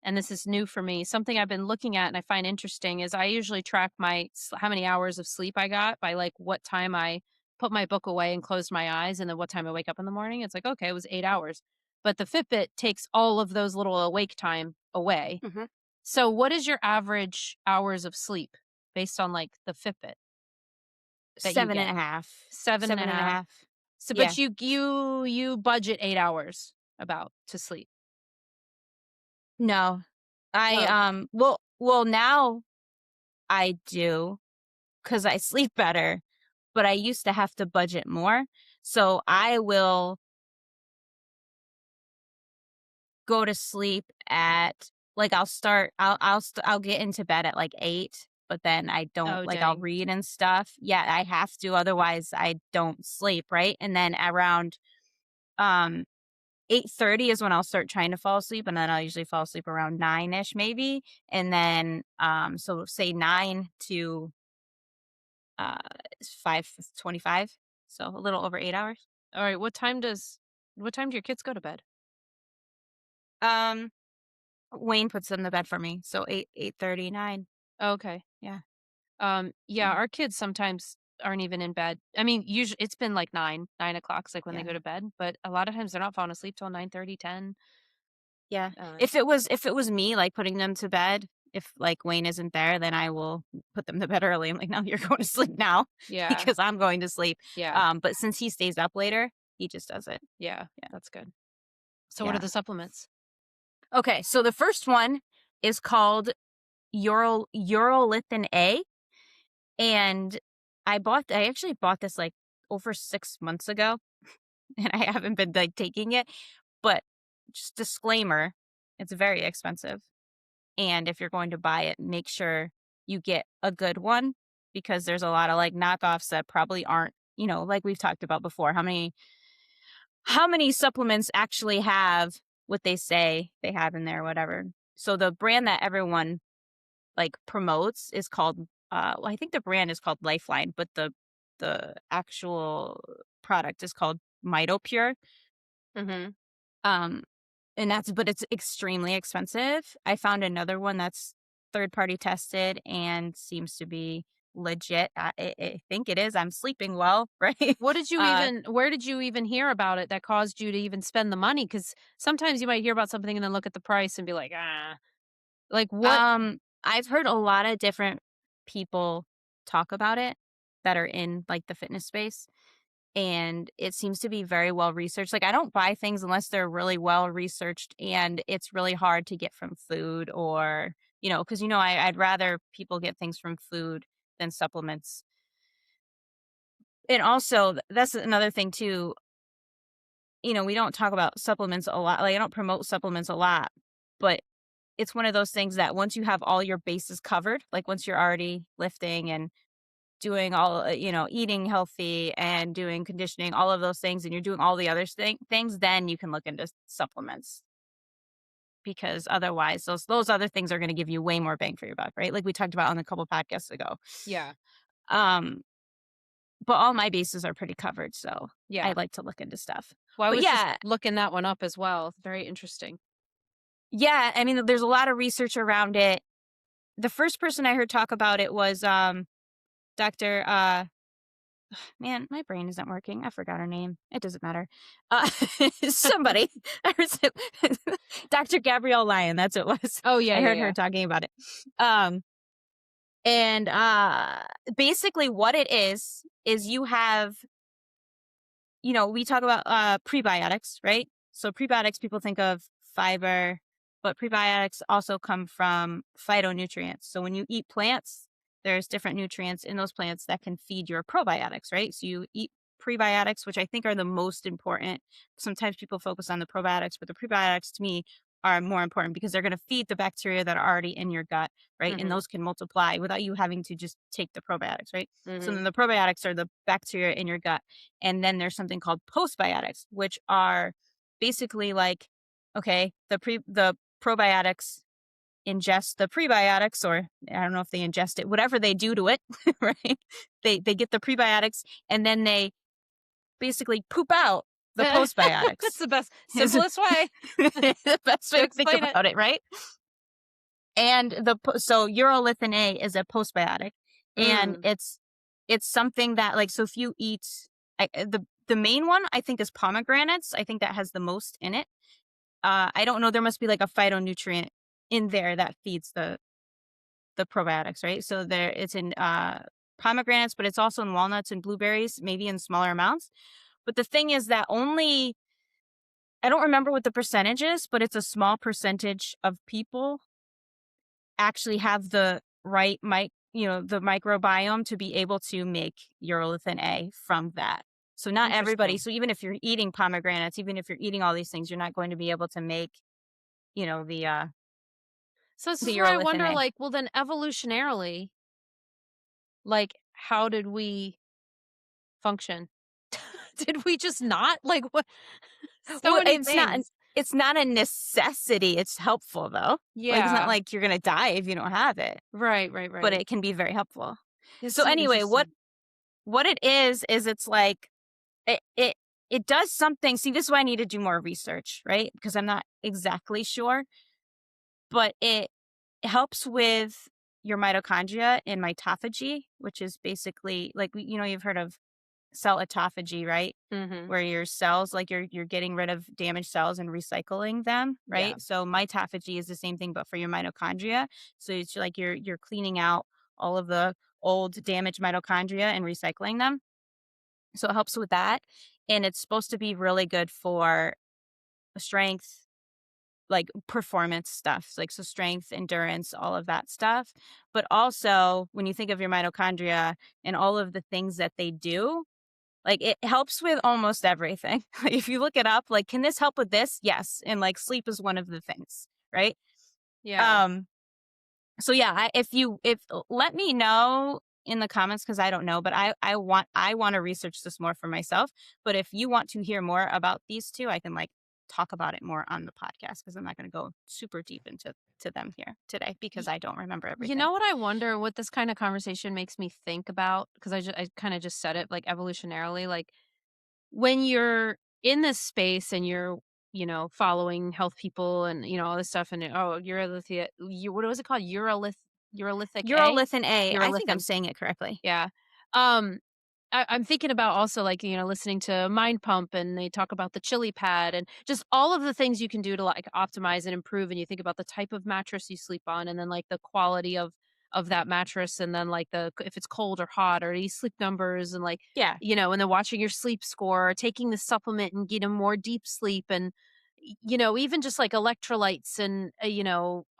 And this is new for me. Something I've been looking at and I find interesting is I usually track how many hours of sleep I got by like what time I put my book away and closed my eyes and then what time I wake up in the morning. It's like, okay, it was 8 hours. But the Fitbit takes all of those little awake time away. Mhm. So what is your average hours of sleep based on like the Fitbit? that you 7 get? and a half. 7.5. So, Yeah. but you budget 8 hours about to sleep. No. Oh. Well, now I do because I sleep better, but I used to have to budget more. So I will go to sleep at like I'll get into bed at like 8, but then I don't Oh, I'll dang. read and stuff. Yeah, I have to, otherwise I don't sleep, right? And then around 8:30 is when I'll start trying to fall asleep, and then I'll usually fall asleep around 9ish maybe. And then so say 9 to 5:25, so a little over 8 hours. All right. What time do your kids go to bed? Wayne puts them to bed for me, so 8:30, 9. Oh, okay. Yeah. Yeah, our kids sometimes aren't even in bed. I mean, usually it's been like 9 o'clock, like when they Yeah. go to bed, but a lot of times they're not falling asleep till 9:30, 10. Yeah. Uh, If it was me like putting them to bed, if like Wayne isn't there, then I will put them to bed early. I'm like, no, you're going to sleep now yeah. because I'm going to sleep. Yeah. But since he stays up later, he just does it. Yeah. Yeah. That's good. So what are Yeah. the supplements? Okay, so the first one is called Urolithin A, and I actually bought this like over 6 months ago, and I haven't been like taking it. But just disclaimer, it's very expensive, and if you're going to buy it, make sure you get a good one, because there's a lot of like knockoffs that probably aren't, like we've talked about before. How many supplements actually have what they say they have in there, whatever. So the brand that everyone like promotes is called I think the brand is called Lifeline, but the actual product is called MitoPure. Mm-hmm. But it's extremely expensive. I found another one that's third-party tested and seems to be legit. I think it is. I'm sleeping well, right? Where did you even hear about it that caused you to even spend the money? Because sometimes you might hear about something and then look at the price and be like, like what? I've heard a lot of different people talk about it that are in like the fitness space, and it seems to be very well researched. Like, I don't buy things unless they're really well researched, and it's really hard to get from food, or because I'd rather people get things from food than supplements. And also, that's another thing too. We don't talk about supplements a lot. Like, I don't promote supplements a lot, but it's one of those things that once you have all your bases covered, like once you're already lifting and doing all, eating healthy and doing conditioning, all of those things, and you're doing all the other things, then you can look into supplements. Because otherwise those other things are going to give you way more bang for your buck, right? Like we talked about on a couple podcasts ago. Yeah. But all my bases are pretty covered, so Yeah. I like to look into stuff. Well, I But was yeah, just looking that one up as well. Very interesting. yeah, I mean, there's a lot of research around it. The first person I heard talk about it was Dr. Man, my brain isn't working. I forgot her name. It doesn't matter. Somebody. I heard Dr. Gabrielle Lyon, that's what it was. Oh, yeah, I heard yeah. her talking about it. And basically what it is you have, we talk about prebiotics, right? So prebiotics, people think of fiber, but prebiotics also come from phytonutrients. So when you eat plants, there's different nutrients in those plants that can feed your probiotics, right? So you eat prebiotics, which I think are the most important. Sometimes people focus on the probiotics, but the prebiotics to me are more important because they're going to feed the bacteria that are already in your gut, right? Mm-hmm. And those can multiply without you having to just take the probiotics, right? Mm-hmm. So then the probiotics are the bacteria in your gut. And then there's something called postbiotics, which are basically like, okay, the probiotics ingest the prebiotics, or I don't know if they ingest it, whatever they do to it, right? They get the prebiotics and then they basically poop out the postbiotics. That's the best, simplest way. The best way to think explain about it, right? And so Urolithin A is a postbiotic, and it's something that, like, so if you eat the main one, I think, is pomegranates. I think that has the most in it. I don't know. There must be like a phytonutrient in there that feeds the probiotics, right? So it's in pomegranates, but it's also in walnuts and blueberries, maybe in smaller amounts. But the thing is that I don't remember what the percentage is, but it's a small percentage of people actually have the right the microbiome to be able to make urolithin A from that. So not everybody. So even if you're eating pomegranates, even if you're eating all these things, you're not going to be able to make, the So this the is where I Urolithin wonder, A. like, well, then evolutionarily, like, how did we function? Did we just not? Like, what? So many things. It's not a necessity. It's helpful though. Yeah. Like, it's not like you're gonna die if you don't have it. Right. But it can be very helpful. It's So anyway, what interesting. it is it's like it does something. See, this is why I need to do more research, right? Because I'm not exactly sure. But it helps with your mitochondria and mitophagy, which is basically like, you've heard of cell autophagy, right? Mm-hmm. Where your cells, like, you're getting rid of damaged cells and recycling them, right? Yeah. So mitophagy is the same thing, but for your mitochondria. So it's like you're cleaning out all of the old damaged mitochondria and recycling them. So it helps with that. And it's supposed to be really good for strength, like performance stuff, like, so strength, endurance, all of that stuff. But also when you think of your mitochondria and all of the things that they do, like, it helps with almost everything. If you look it up, like, can this help with this? Yes. And like sleep is one of the things, right? Yeah. So yeah, if let me know in the comments, because I don't know, but I want to research this more for myself. But if you want to hear more about these two, I can like talk about it more on the podcast, because I'm not going to go super deep into them here today because I don't remember everything. You know what I wonder, what this kind of conversation makes me think about, because I kind of just said it, like, evolutionarily, like, when you're in this space and you're, following health people and, all this stuff, and what was it called? Urolithic Urolithin A. I think I'm Urolithin. saying it correctly. Yeah. I'm thinking about also, like, listening to Mind Pump, and they talk about the chili pad and just all of the things you can do to, like, optimize and improve. And you think about the type of mattress you sleep on, and then, like, the quality of that mattress, and then, like, if it's cold or hot, or these sleep numbers, and, like, Yeah. and then watching your sleep score, or taking the supplement and getting more deep sleep, and even just like electrolytes, and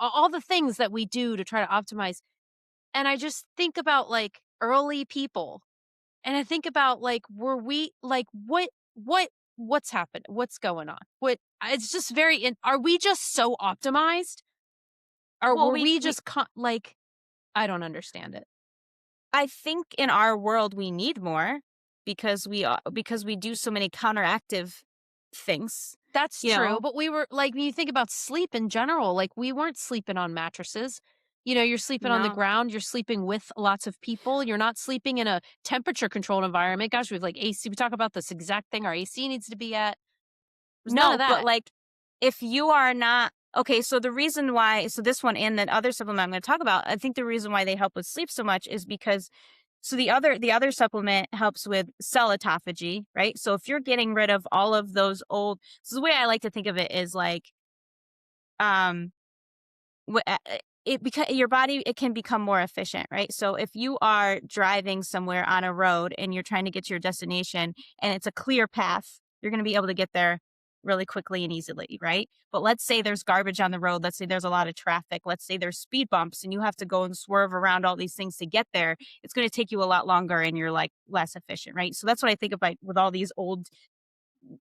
all the things that we do to try to optimize. And I just think about, like, early people. And I think about, like, were we, like, what's happened? What's going on? It's just are we just so optimized? Or Well, were we just, like, I don't understand it. I think in our world we need more because we do so many counteractive things. That's You true. know? But we were like, when you think about sleep in general, like we weren't sleeping on mattresses. You're sleeping on the No. ground. You're sleeping with lots of people. You're not sleeping in a temperature controlled environment. Gosh, we have like AC. We talk about this exact thing our AC needs to be at. There's none of No, but that. like if you are not okay, so the reason why this one and the other supplement I'm going to talk about, I think the reason why they help with sleep so much is because the other supplement helps with cell autophagy, right? So if you're getting rid of all of those old, so the way I like to think of it is like, um, because your body, it can become more efficient, right? So if you are driving somewhere on a road and you're trying to get to your destination and it's a clear path, you're going to be able to get there really quickly and easily, right? But let's say there's garbage on the road. Let's say there's a lot of traffic. Let's say there's speed bumps and you have to go and swerve around all these things to get there. It's going to take you a lot longer and you're like less efficient, right? So that's what I think about with all these old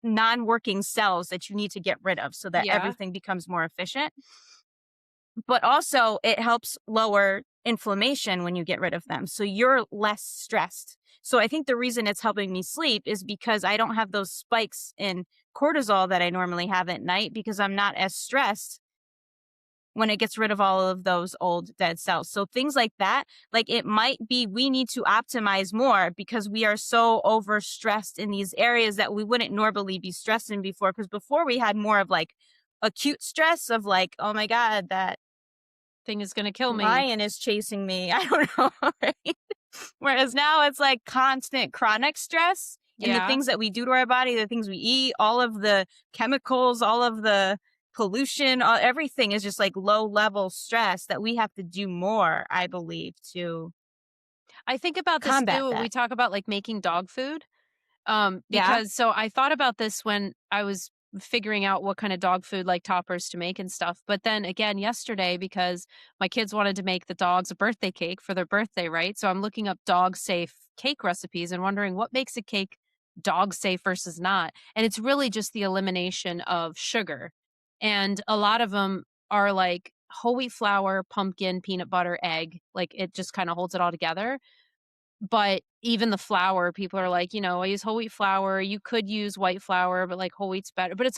non-working cells that you need to get rid of so that Yeah. everything becomes more efficient. But also it helps lower inflammation when you get rid of them. So you're less stressed. So I think the reason it's helping me sleep is because I don't have those spikes in cortisol that I normally have at night because I'm not as stressed when it gets rid of all of those old dead cells. So things like that, like it might be we need to optimize more because we are so overstressed in these areas that we wouldn't normally be stressed in before. Because before we had more of like acute stress of like, oh my God, that Thing is going to kill me. lion is chasing me. I don't know. Right? Whereas now it's like constant chronic stress and the things that we do to our body, the things we eat, all of the chemicals, all of the pollution, everything is just like low level stress that we have to do more, I believe, to I think about this combat too when we that. talk about like making dog food. Yeah. Because so I thought about this when I was figuring out what kind of dog food like toppers to make and stuff. But then again yesterday, because my kids wanted to make the dogs a birthday cake for their birthday, right? So I'm looking up dog safe cake recipes and wondering what makes a cake dog safe versus not. And it's really just the elimination of sugar. And a lot of them are like whole wheat flour, pumpkin, peanut butter, egg. Like it just kind of holds it all together. But even the flour, people are like, I use whole wheat flour. You could use white flour, but like whole wheat's better. But it's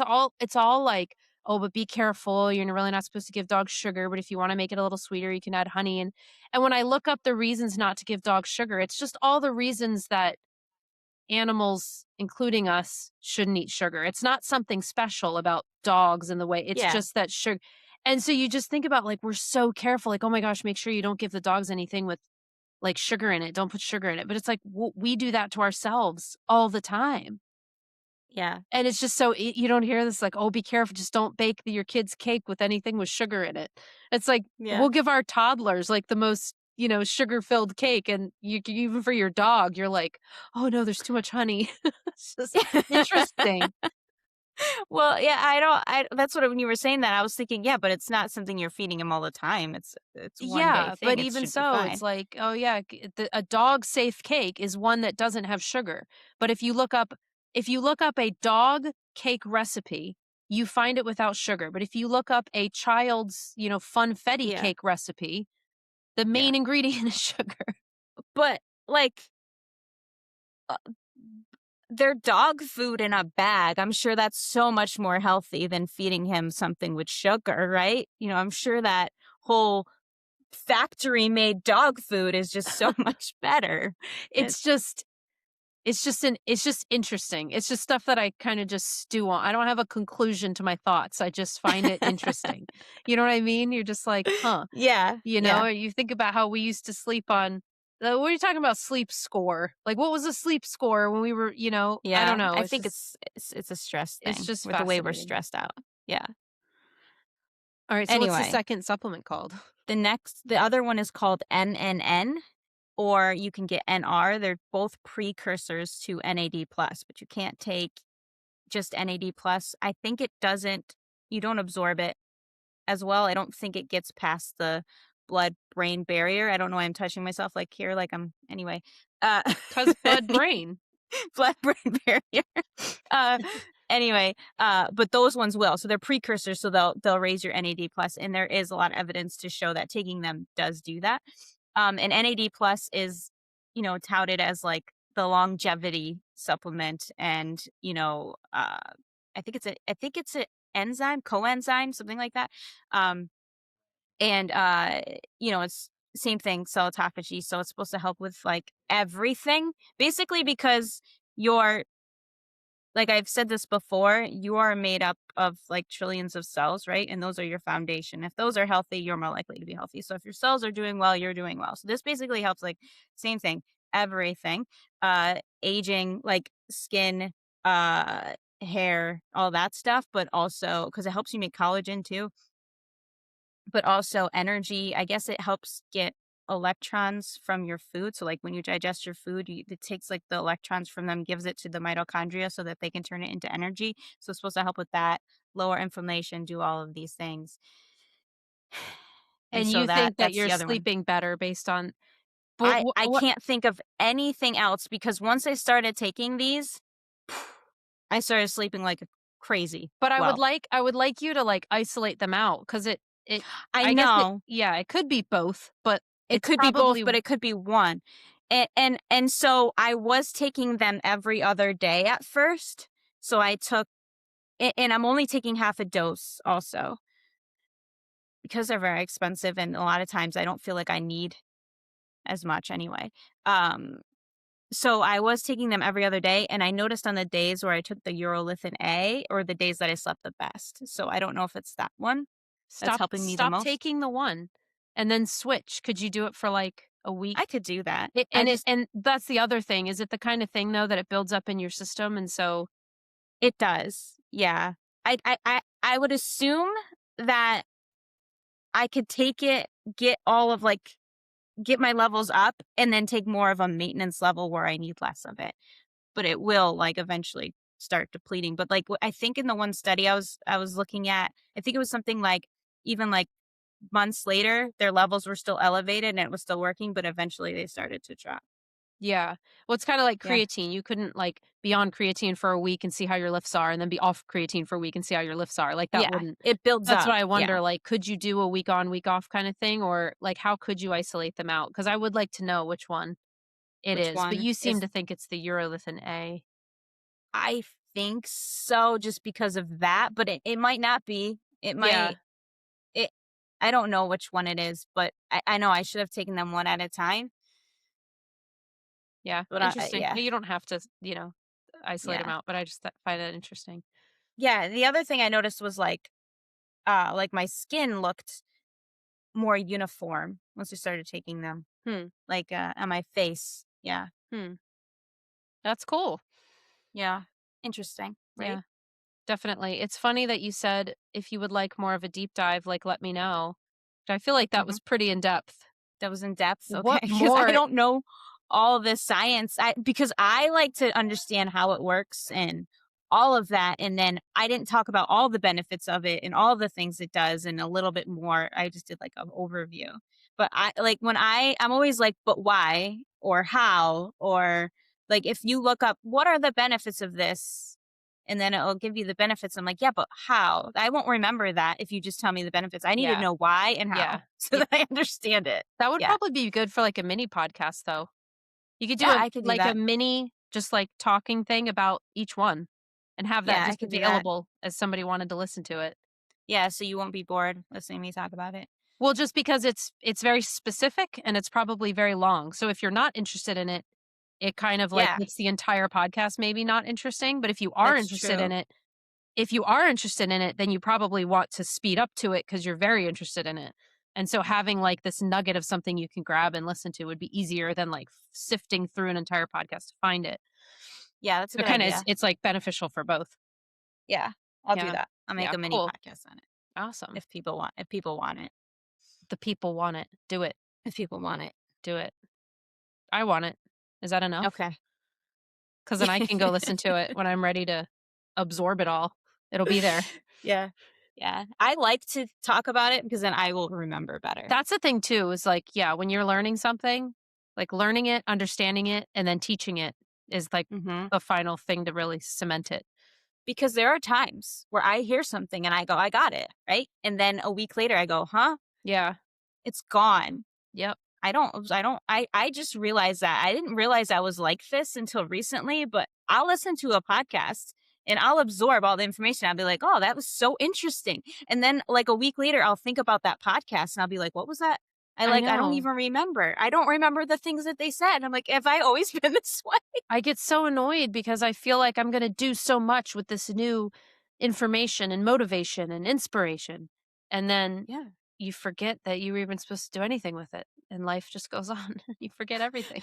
all like, oh, but be careful. You're really not supposed to give dogs sugar. But if you want to make it a little sweeter, you can add honey. And when I look up the reasons not to give dogs sugar, it's just all the reasons that animals, including us, shouldn't eat sugar. It's not something special about dogs in the way. It's just that sugar. And so you just think about like, we're so careful. Like, oh my gosh, make sure you don't give the dogs anything with like sugar in it. Don't put sugar in it. But it's like we do that to ourselves all the time. Yeah. And it's just so you don't hear this like, oh, be careful. Just don't bake your kid's cake with anything with sugar in it. It's like we'll give our toddlers like the most, sugar filled cake. And you even for your dog, you're like, oh no, there's too much honey. It's just interesting. Well, yeah, that's what, when you were saying that, I was thinking, yeah, but it's not something you're feeding him all the time. It's one day thing. But It even should be so, fine. it's like, oh yeah, a dog safe cake is one that doesn't have sugar. But if you look up a dog cake recipe, you find it without sugar. But if you look up a child's, funfetti cake recipe, the main ingredient is sugar. But like their dog food in a bag, I'm sure that's so much more healthy than feeding him something with sugar, right? I'm sure that whole factory made dog food is just so much better. It's just interesting. It's just stuff that I kind of just stew on. I don't have a conclusion to my thoughts. I just find it interesting. You know what I mean? You're just like, huh. Yeah. You think about how we used to sleep on what are you talking about? Sleep score. Like what was a sleep score when we were, I don't know. I think it's a stress thing. It's just with the way we're fascinating. stressed out. Yeah. All right. So what's the second supplement called? The other one is called NNN, or you can get NR. They're both precursors to NAD+, but you can't take just NAD+. I think you don't absorb it as well. I don't think it gets past the blood-brain barrier. I don't know why I'm touching myself like here, like I'm, anyway. Because blood-brain. Blood-brain barrier. Anyway, but those ones will. So they're precursors, so they'll raise your NAD+, and there is a lot of evidence to show that taking them does do that. And NAD plus is, touted as like the longevity supplement, and I think it's a enzyme, coenzyme, something like that. And it's same thing, cell autophagy. So it's supposed to help with like everything, basically, because you're, like I've said this before, you are made up of like trillions of cells, right? And those are your foundation. If those are healthy, you're more likely to be healthy. So if your cells are doing well, you're doing well. So this basically helps, like, same thing, everything, aging, like skin, hair, all that stuff, but also because it helps you make collagen too, but also energy. I guess it helps get electrons from your food. So like when you digest your food, it takes like the electrons from them, gives it to the mitochondria so that they can turn it into energy. So it's supposed to help with that, lower inflammation, do all of these things. And So you think that that's you're the other one. sleeping better based on but I what can't think of anything else, because once I started taking these, I started sleeping like crazy. but I Well, would like you to like isolate them out because it I I guess know. it could be both, but It it's could be both, probably but it could be one. And so I was taking them every other day at first. So I took, and I'm only taking half a dose also, because they're very expensive, and a lot of times I don't feel like I need as much anyway. So I was taking them every other day, and I noticed on the days where I took the Urolithin A, or the days that I slept the best. So I don't know if it's that one that's helping me the stop most. taking the one and then switch. Could you do it for like a week? I could do that. And that's the other thing. Is it the kind of thing though that it builds up in your system, and so It does. Yeah. I would assume that I could take it, get all of like, get my levels up, and then take more of a maintenance level where I need less of it. But it will like eventually start depleting. But like I think in the one study I was looking at, I think it was something like, even like months later, their levels were still elevated and it was still working, but eventually they started to drop. yeah. Well, it's kind of like Yeah. creatine. You couldn't like be on creatine for a week and see how your lifts are, and then be off creatine for a week and see how your lifts are. Like that Yeah. wouldn't. It builds That's up. what I wonder. Yeah. Like, could you do a week on, week off kind of thing, or like how could you isolate them out? Because I would like to know which one it Which is. But one you seem is, to think it's the Urolithin A. I think so, just because of that, but it might not be. It Yeah. might, it, I don't know which one it is, but I know I should have taken them one at a time. Yeah. But Interesting. yeah. You don't have to, isolate them Yeah. out, but I just find that interesting. Yeah. The other thing I noticed was like my skin looked more uniform once I started taking them. Like on my face. Yeah. That's cool. Yeah. Interesting. Right? Yeah, definitely. It's funny that you said if you would like more of a deep dive, like let me know. But I feel like that was pretty in depth. That was in depth. Okay. What Because more? I don't know all this science. Because I like to understand how it works and all of that. And then I didn't talk about all the benefits of it and all the things it does and a little bit more. I just did like an overview. But I like when I'm always like, but why or how, or like if you look up what are the benefits of this, and then it'll give you the benefits. I'm like, yeah, but how? I won't remember that if you just tell me the benefits. I need to Yeah. know why and how Yeah. so that I understand it. That would Yeah. probably be good for like a mini podcast though. You could do Yeah, I could do like a that. mini just like talking thing about each one and have that Yeah, I just could do that. available as somebody wanted to listen to it. Yeah, so you won't be bored listening to me talk about it. Well, just because it's very specific and it's probably very long. So if you're not interested in it, it kind of like Yeah, makes the entire podcast maybe not interesting. But if you are that's interested in true. it, then you probably want to speed up to it because you're very interested in it. And so having like this nugget of something you can grab and listen to would be easier than like sifting through an entire podcast to find it. Yeah, that's a So good kind of idea. it's like beneficial for both. Yeah, I'll do Yeah. that. I'll make Yeah, a mini cool. podcast on it Awesome. if people want it. The people want it. Do it. If people want it. Do it. I want it. Is that enough? Okay. Because then I can go listen to it when I'm ready to absorb it all. It'll be there. Yeah. Yeah. I like to talk about it because then I will remember better. That's the thing too, is like, yeah, when you're learning something, like learning it, understanding it, and then teaching it is like the final thing to really cement it. Because there are times where I hear something and I go, I got it, right? And then a week later I go, huh? Yeah. It's gone. Yep. I just realized that. I didn't realize I was like this until recently, but I'll listen to a podcast and I'll absorb all the information. I'll be like, oh, that was so interesting. And then like a week later, I'll think about that podcast and I'll be like, what was that? I don't even remember. I don't remember the things that they said. I'm like, have I always been this way? I get so annoyed because I feel like I'm going to do so much with this new information and motivation and inspiration. And then you forget that you were even supposed to do anything with it. And life just goes on. You forget everything.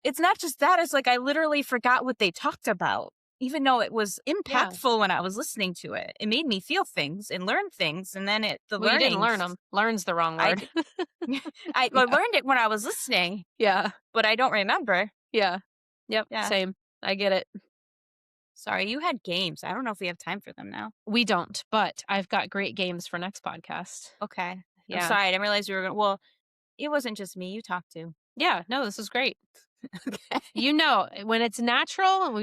It's not just that. It's like I literally forgot what they talked about, even though it was impactful when I was listening to it. It made me feel things and learn things. And then you didn't learn them. Learn's the wrong word. I learned it when I was listening. Yeah. But I don't remember. Yeah. Yep. Yeah. Same. I get it. Sorry, you had games. I don't know if we have time for them now. We don't, but I've got great games for next podcast. Okay. Yeah. I'm sorry. I didn't realize you were going to. Well, it wasn't just me you talked to. Yeah. No, this is great. Okay. You know, when it's natural and we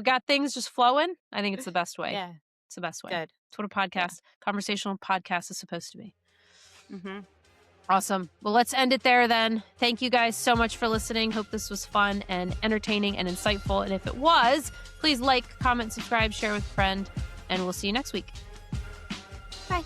got things just flowing, I think it's the best way. Yeah. It's the best way. Good. It's what a podcast, conversational podcast is supposed to be. Mm-hmm. Awesome. Well, let's end it there then. Thank you guys so much for listening. Hope this was fun and entertaining and insightful. And if it was, please like, comment, subscribe, share with a friend, and we'll see you next week. Bye.